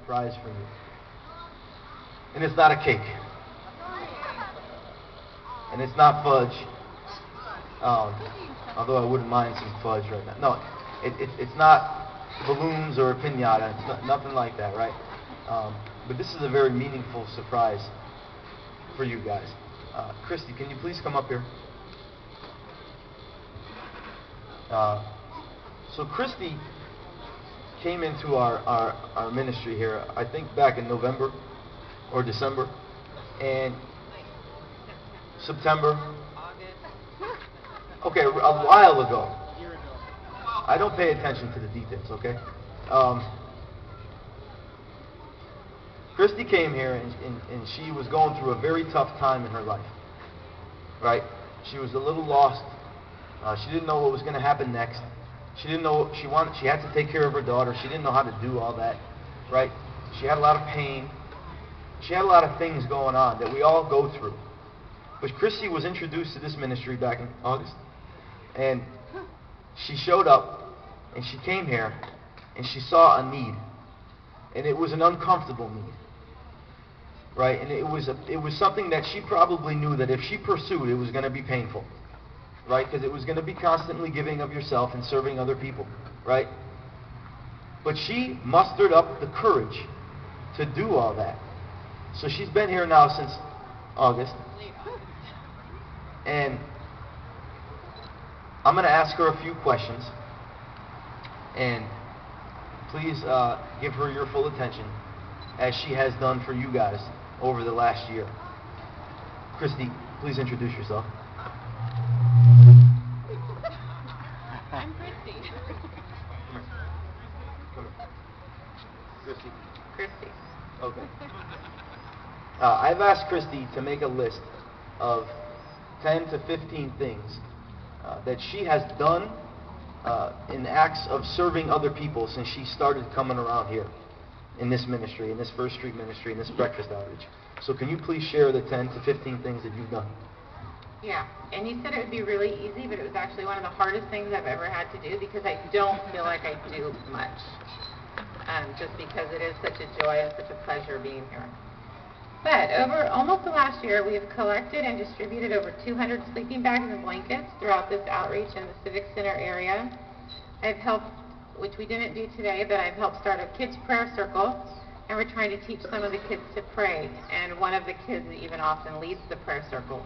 surprise for you. And it's not a cake. And it's not fudge. Although I wouldn't mind some fudge right now. No, it's not balloons or a piñata. It's nothing like that, right? But this is a very meaningful surprise for you guys. Christy, can you please come up here? So Christy came into our ministry here, I think back in November or December, and September. Okay, a while ago. I don't pay attention to the details, okay? Christy came here and she was going through a very tough time in her life, right? She was a little lost. She didn't know what was going to happen next. She didn't know she had to take care of her daughter. She didn't know how to do all that, right? She had a lot of pain. She had a lot of things going on that we all go through. But Christy was introduced to this ministry back in August, and she showed up, and she came here, and she saw a need, and it was an uncomfortable need, right? And it was something that she probably knew that if she pursued, it was going to be painful, right? Because it was going to be constantly giving of yourself and serving other people, right? But she mustered up the courage to do all that. So she's been here now since August, and I'm going to ask her a few questions, and please give her your full attention as she has done for you guys over the last year. Christy, please introduce yourself. I'm Christy. Come here. Christy. Christy. Okay. I've asked Christy to make a list of 10 to 15 things that she has done in acts of serving other people since she started coming around here in this ministry, in this First Street ministry, in this breakfast outreach. So can you please share the 10 to 15 things that you've done? Yeah, and you said it would be really easy, but it was actually one of the hardest things I've ever had to do because I don't feel like I do much. Just because it is such a joy and such a pleasure being here. But over almost the last year, we have collected and distributed over 200 sleeping bags and blankets throughout this outreach in the Civic Center area. I've helped, which we didn't do today, but I've helped start a kids' prayer circle, and we're trying to teach some of the kids to pray. And one of the kids even often leads the prayer circle.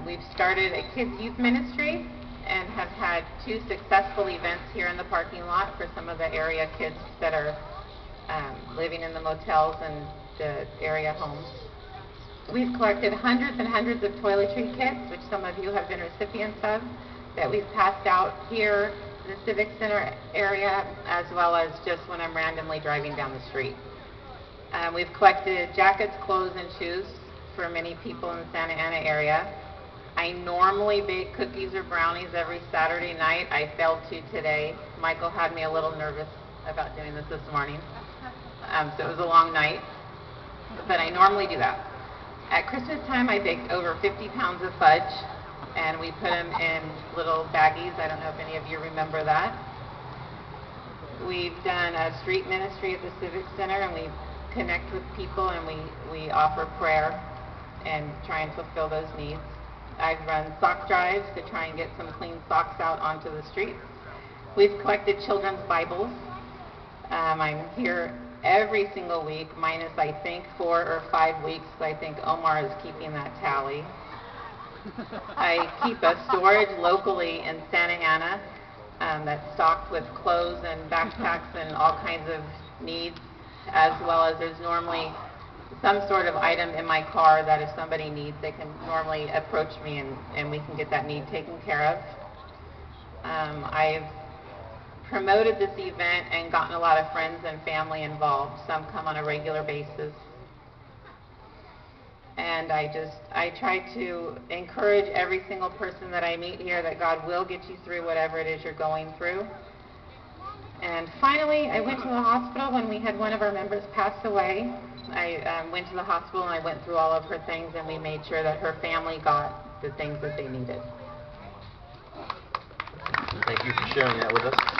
We've started a kids' youth ministry and have had 2 successful events here in the parking lot for some of the area kids that are living in the motels and the area homes. We've collected hundreds and hundreds of toiletry kits, which some of you have been recipients of, that we've passed out here in the Civic Center area, as well as just when I'm randomly driving down the street. We've collected jackets, clothes, and shoes for many people in the Santa Ana area. I normally bake cookies or brownies every Saturday night. I failed to today. Michael had me a little nervous about doing this morning. So it was a long night. But I normally do that. At Christmas time, I baked over 50 pounds of fudge, and we put them in little baggies. I don't know if any of you remember that. We've done a street ministry at the Civic Center, and we connect with people, and we offer prayer and try and fulfill those needs. I've run sock drives to try and get some clean socks out onto the streets. We've collected children's Bibles. I'm here every single week, minus I think 4 or 5 weeks. I think Omar is keeping that tally. I keep a storage locally in Santa Ana that's stocked with clothes and backpacks and all kinds of needs, as well as there's normally some sort of item in my car that if somebody needs, they can normally approach me and we can get that need taken care of. I've promoted this event and gotten a lot of friends and family involved. Some come on a regular basis. And I try to encourage every single person that I meet here that God will get you through whatever it is you're going through. And finally, I went to the hospital when we had one of our members pass away. I went to the hospital and I went through all of her things, and we made sure that her family got the things that they needed. Thank you for sharing that with us.